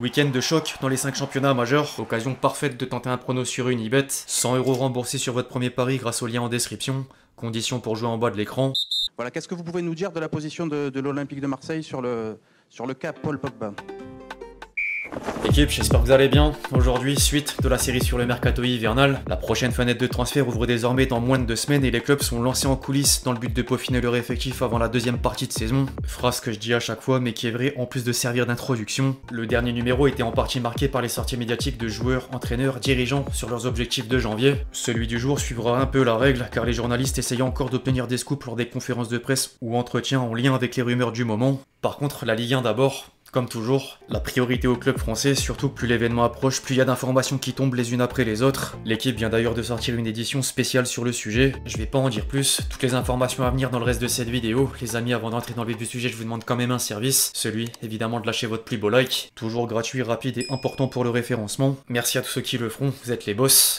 Week-end de choc dans les 5 championnats majeurs, occasion parfaite de tenter un prono sur Unibet, 100 € remboursés sur votre premier pari grâce au lien en description, conditions pour jouer en bas de l'écran. Voilà, qu'est-ce que vous pouvez nous dire de la position de l'Olympique de Marseille sur le cas Paul Pogba? Équipe, j'espère que vous allez bien. Aujourd'hui, suite de la série sur le mercato hivernal. La prochaine fenêtre de transfert ouvre désormais dans moins de 2 semaines et les clubs sont lancés en coulisses dans le but de peaufiner leur effectif avant la deuxième partie de saison. Phrase que je dis à chaque fois mais qui est vraie en plus de servir d'introduction. Le dernier numéro était en partie marqué par les sorties médiatiques de joueurs, entraîneurs, dirigeants sur leurs objectifs de janvier. Celui du jour suivra un peu la règle car les journalistes essayent encore d'obtenir des scoops lors des conférences de presse ou entretiens en lien avec les rumeurs du moment. Par contre, la Ligue 1 d'abord. Comme toujours, la priorité au club français, surtout plus l'événement approche, plus il y a d'informations qui tombent les unes après les autres. L'équipe vient d'ailleurs de sortir une édition spéciale sur le sujet, je vais pas en dire plus, toutes les informations à venir dans le reste de cette vidéo. Les amis, avant d'entrer dans le vif du sujet, je vous demande quand même un service, celui évidemment de lâcher votre plus beau like, toujours gratuit, rapide et important pour le référencement. Merci à tous ceux qui le feront, vous êtes les boss.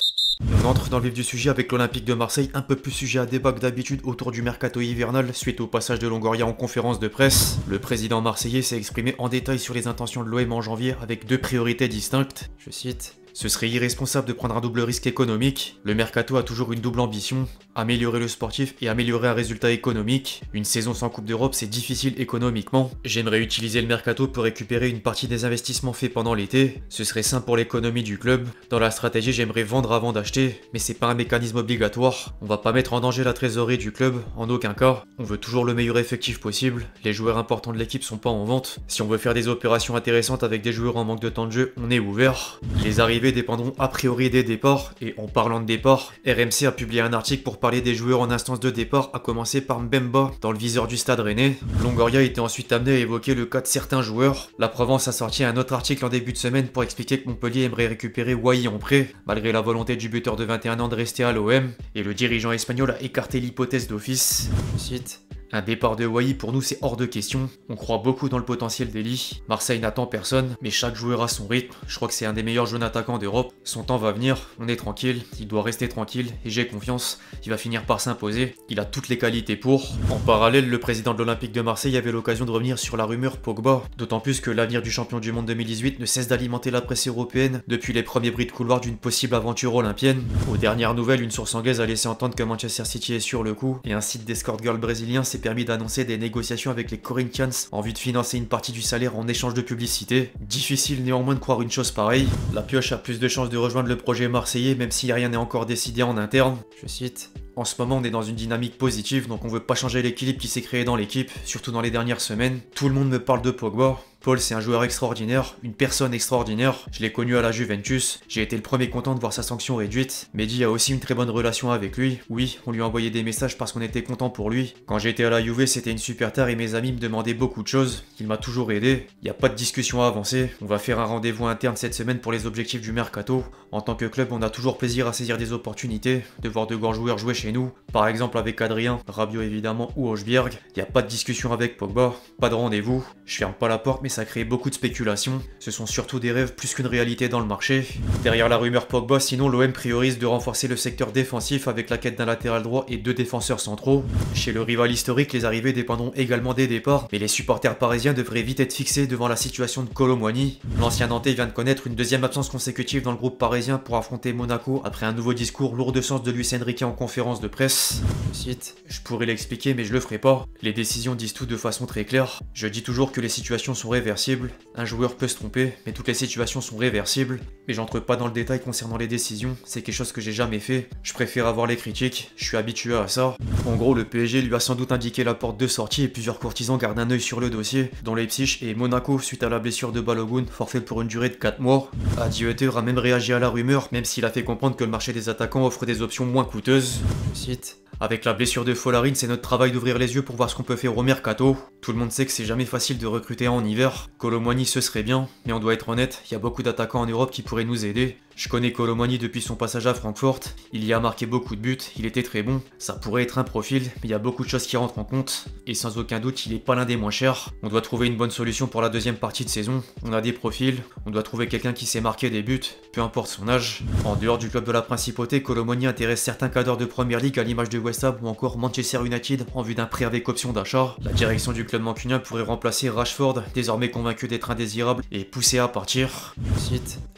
On entre dans le vif du sujet avec l'Olympique de Marseille, un peu plus sujet à débat que d'habitude autour du mercato hivernal suite au passage de Longoria en conférence de presse. Le président marseillais s'est exprimé en détail sur les intentions de l'OM en janvier avec 2 priorités distinctes. Je cite: ce serait irresponsable de prendre un double risque économique. Le mercato a toujours une double ambition, améliorer le sportif et améliorer un résultat économique. Une saison sans Coupe d'Europe, c'est difficile économiquement. J'aimerais utiliser le mercato pour récupérer une partie des investissements faits pendant l'été. Ce serait sain pour l'économie du club. Dans la stratégie, j'aimerais vendre avant d'acheter, mais c'est pas un mécanisme obligatoire. On va pas mettre en danger la trésorerie du club, en aucun cas. On veut toujours le meilleur effectif possible. Les joueurs importants de l'équipe sont pas en vente. Si on veut faire des opérations intéressantes avec des joueurs en manque de temps de jeu, on est ouvert. Les arrivées dépendront a priori des départs, et en parlant de départ, RMC a publié un article pour parler des joueurs en instance de départ, à commencer par Mbemba, dans le viseur du Stade Rennais. Longoria était ensuite amené à évoquer le cas de certains joueurs. La Provence a sorti un autre article en début de semaine pour expliquer que Montpellier aimerait récupérer Wai en prêt, malgré la volonté du buteur de 21 ans de rester à l'OM, et le dirigeant espagnol a écarté l'hypothèse d'office. Je cite: un départ de Wai pour nous c'est hors de question, on croit beaucoup dans le potentiel d'Eli. Marseille n'attend personne, mais chaque joueur a son rythme, je crois que c'est un des meilleurs jeunes attaquants d'Europe. Son temps va venir, on est tranquille, il doit rester tranquille, et j'ai confiance, il va finir par s'imposer, il a toutes les qualités pour. En parallèle, le président de l'Olympique de Marseille avait l'occasion de revenir sur la rumeur Pogba, d'autant plus que l'avenir du champion du monde 2018 ne cesse d'alimenter la presse européenne depuis les premiers bruits de couloir d'une possible aventure olympienne. Aux dernières nouvelles, une source anglaise a laissé entendre que Manchester City est sur le coup, et un site d'escort girl brésilien s'est permis d'annoncer des négociations avec les Corinthians en vue de financer une partie du salaire en échange de publicité. Difficile néanmoins de croire une chose pareille. La pioche a plus de chances de rejoindre le projet marseillais même si rien n'est encore décidé en interne. Je cite: en ce moment, on est dans une dynamique positive, donc on veut pas changer l'équilibre qui s'est créé dans l'équipe, surtout dans les dernières semaines. Tout le monde me parle de Pogba. Paul, c'est un joueur extraordinaire, une personne extraordinaire. Je l'ai connu à la Juventus. J'ai été le premier content de voir sa sanction réduite. Mehdi a aussi une très bonne relation avec lui. Oui, on lui a envoyé des messages parce qu'on était content pour lui. Quand j'étais à la Juve, c'était une super tare et mes amis me demandaient beaucoup de choses. Il m'a toujours aidé. Il n'y a pas de discussion à avancer. On va faire un rendez-vous interne cette semaine pour les objectifs du mercato. En tant que club, on a toujours plaisir à saisir des opportunités, de voir de grands joueurs jouer chez nous. Par exemple avec Adrien, Rabiot évidemment ou Højbjerg. Il n'y a pas de discussion avec Pogba, pas de rendez-vous. Je ferme pas la porte mais ça crée beaucoup de spéculations. Ce sont surtout des rêves plus qu'une réalité dans le marché. Derrière la rumeur Pogba, sinon l'OM priorise de renforcer le secteur défensif avec la quête d'un latéral droit et 2 défenseurs centraux. Chez le rival historique, les arrivées dépendront également des départs, mais les supporters parisiens devraient vite être fixés devant la situation de Kolo Muani. L'ancien Nantais vient de connaître une deuxième absence consécutive dans le groupe parisien pour affronter Monaco après un nouveau discours lourd de sens de Luis Enrique en conférence de presse. Je cite: je pourrais l'expliquer mais je le ferai pas. Les décisions disent tout de façon très claire. Je dis toujours que les situations sont réversibles. Un joueur peut se tromper, mais toutes les situations sont réversibles. Mais j'entre pas dans le détail concernant les décisions, c'est quelque chose que j'ai jamais fait. Je préfère avoir les critiques, je suis habitué à ça. En gros, le PSG lui a sans doute indiqué la porte de sortie et plusieurs courtisans gardent un œil sur le dossier, dont Leipzig et Monaco suite à la blessure de Balogun, forfait pour une durée de 4 mois. Adi Hütter a même réagi à la rumeur, même s'il a fait comprendre que le marché des attaquants offre des options moins coûteuses. Je cite: avec la blessure de Folarin, c'est notre travail d'ouvrir les yeux pour voir ce qu'on peut faire au mercato. Tout le monde sait que c'est jamais facile de recruter en hiver. Kolo Muani ce serait bien, mais on doit être honnête, il y a beaucoup d'attaquants en Europe qui pourraient nous aider. Je connais Kolo Muani depuis son passage à Francfort, il y a marqué beaucoup de buts, il était très bon, ça pourrait être un profil, mais il y a beaucoup de choses qui rentrent en compte, et sans aucun doute il est pas l'un des moins chers. On doit trouver une bonne solution pour la deuxième partie de saison, on a des profils, on doit trouver quelqu'un qui sait marquer des buts, peu importe son âge. En dehors du club de la Principauté, Kolo Muani intéresse certains cadres de Première Ligue à l'image de West Ham ou encore Manchester United en vue d'un prêt avec option d'achat. La direction du club mancunien pourrait remplacer Rashford, désormais convaincu d'être indésirable, et poussé à partir.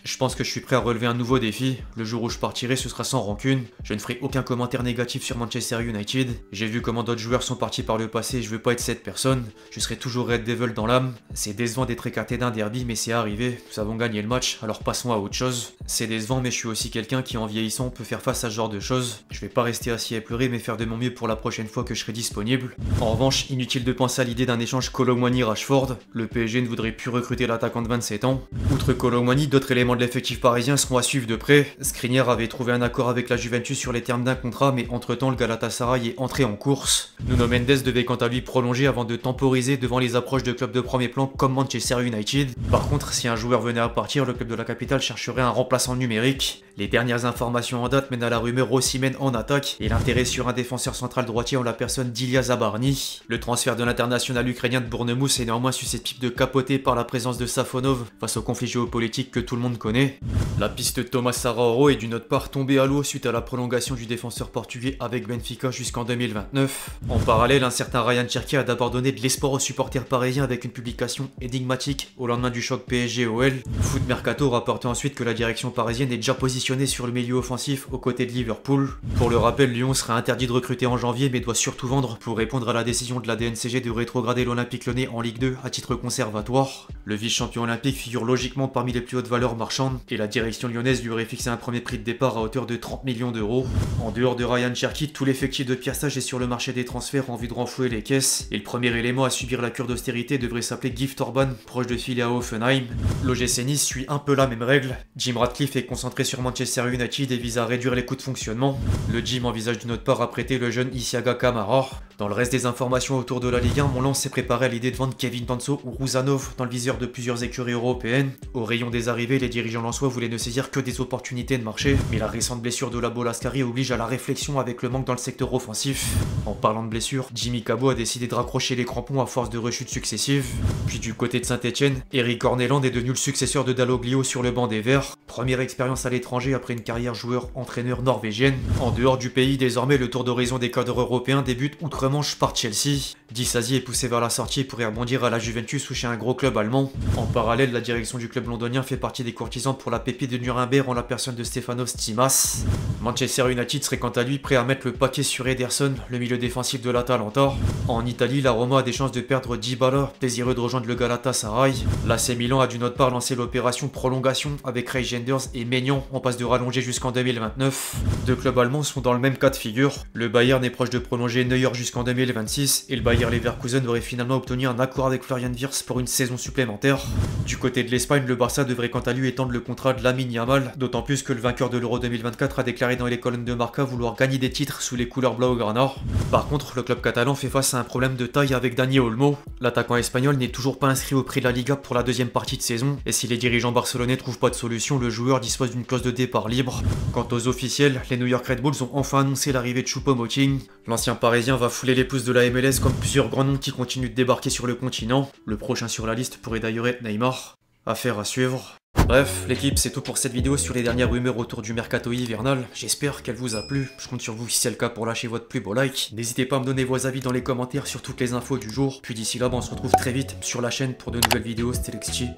Je pense que je suis prêt à relever un nouveau défi. Le jour où je partirai, ce sera sans rancune. Je ne ferai aucun commentaire négatif sur Manchester United. J'ai vu comment d'autres joueurs sont partis par le passé et je veux pas être cette personne. Je serai toujours Red Devil dans l'âme. C'est décevant d'être écarté d'un derby, mais c'est arrivé. Nous avons gagné le match, alors passons à autre chose. C'est décevant, mais je suis aussi quelqu'un qui, en vieillissant, peut faire face à ce genre de choses. Je vais pas rester assis et pleurer, mais faire de mon mieux pour la prochaine fois que je serai disponible. En revanche, inutile de penser à l'idée d'un échange Kolo Muani-Rashford. Le PSG ne voudrait plus recruter l'attaquant de 27 ans. Outre Kolo Muani, d'autres éléments de l'effectif parisien seront à suivre de près. Skriniar avait trouvé un accord avec la Juventus sur les termes d'un contrat, mais entre-temps le Galatasaray est entré en course. Nuno Mendes devait quant à lui prolonger avant de temporiser devant les approches de clubs de premier plan comme Manchester United. Par contre, si un joueur venait à partir, le club de la capitale chercherait un remplaçant numérique. Les dernières informations en date mènent à la rumeur Osimhen en attaque et l'intérêt sur un défenseur central droitier en la personne d'Ilya Zabarny. Le transfert de l'international ukrainien de Bournemouth est néanmoins susceptible de capoter par la présence de Safonov face au conflit géopolitique que tout le monde connaît. La piste Thomas Sarrauro est d'une autre part tombée à l'eau suite à la prolongation du défenseur portugais avec Benfica jusqu'en 2029. En parallèle, un certain Ryan Cherki a d'abord donné de l'espoir aux supporters parisiens avec une publication énigmatique au lendemain du choc PSG-OL. Foot Mercato rapportait ensuite que la direction parisienne est déjà positionnée sur le milieu offensif aux côtés de Liverpool. Pour le rappel, Lyon sera interdit de recruter en janvier mais doit surtout vendre pour répondre à la décision de la DNCG de rétrograder l'Olympique Lyonnais en Ligue 2 à titre conservatoire. Le vice-champion olympique figure logiquement parmi les plus hautes valeurs marchandes et la direction lyonnaise lui aurait fixé un premier prix de départ à hauteur de 30 millions d'euros. En dehors de Ryan Cherki, tout l'effectif de Pierre Sage est sur le marché des transferts en vue de renflouer les caisses et le premier élément à subir la cure d'austérité devrait s'appeler Gift Orban, proche de Philly à Hoffenheim. L'OGC Nice suit un peu la même règle. Jim Ratcliffe est concentré sur Manchester United et vise à réduire les coûts de fonctionnement. Le Jim envisage d'une autre part à prêter le jeune Isiaga Kamara. Dans le reste des informations autour de la Ligue 1, Montlens s'est préparé à l'idée de vendre Kevin Danso ou Rouzanov dans le viseur de plusieurs écuries européennes. Au rayon des arrivées, les dirigeants lensois voulaient ne saisir que des opportunités de marché, mais la récente blessure de Labo Lascari oblige à la réflexion avec le manque dans le secteur offensif. En parlant de blessure, Jimmy Cabot a décidé de raccrocher les crampons à force de rechutes successives. Puis du côté de Saint-Etienne, Eric Orneland est devenu le successeur de Dalloglio sur le banc des Verts. Première expérience à l'étranger après une carrière joueur-entraîneur norvégienne. En dehors du pays, désormais, le tour d'horizon des cadres européens débute outre-Manche par Chelsea. Disasi est poussé vers la sortie et pourrait rebondir à la Juventus ou chez un gros club allemand. En parallèle, la direction du club londonien fait partie des courtisans pour la pépite de Nuremberg en la personne de Stefanos Tsimas. Manchester United serait quant à lui prêt à mettre le paquet sur Ederson, le milieu défensif de l'Atalanta. En Italie, la Roma a des chances de perdre Dybala, désireux de rejoindre le Galatasaray. L'AC Milan a d'une autre part lancé l'opération prolongation avec Ray Genders et Maignan en passe de rallonger jusqu'en 2029. Deux clubs allemands sont dans le même cas de figure. Le Bayern est proche de prolonger Neuer jusqu'en 2026 et le Bayer Leverkusen aurait finalement obtenu un accord avec Florian Wirtz pour une saison supplémentaire. Du côté de l'Espagne, le Barça devrait quant à lui étendre le contrat de Lamine Yamal, d'autant plus que le vainqueur de l'Euro 2024 a déclaré dans les colonnes de Marca vouloir gagner des titres sous les couleurs blaugrana. Par contre, le club catalan fait face à un problème de taille avec Dani Olmo. L'attaquant espagnol n'est toujours pas inscrit au prix de la Liga pour la deuxième partie de saison, et si les dirigeants barcelonais trouvent pas de solution, le joueur dispose d'une clause de départ libre. Quant aux officiels, les New York Red Bulls ont enfin annoncé l'arrivée de Choupo-Moting. L'ancien parisien va fouler les pouces de la MLS comme plusieurs grands noms qui continuent de débarquer sur le continent. Le prochain sur la liste pourrait d'ailleurs être Neymar. Affaire à suivre. Bref, l'équipe, c'est tout pour cette vidéo sur les dernières rumeurs autour du mercato hivernal. J'espère qu'elle vous a plu. Je compte sur vous si c'est le cas pour lâcher votre plus beau like. N'hésitez pas à me donner vos avis dans les commentaires sur toutes les infos du jour. Puis d'ici là, on se retrouve très vite sur la chaîne pour de nouvelles vidéos. C'était Lexchi.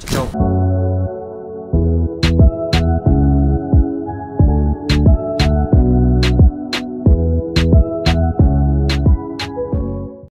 Ciao.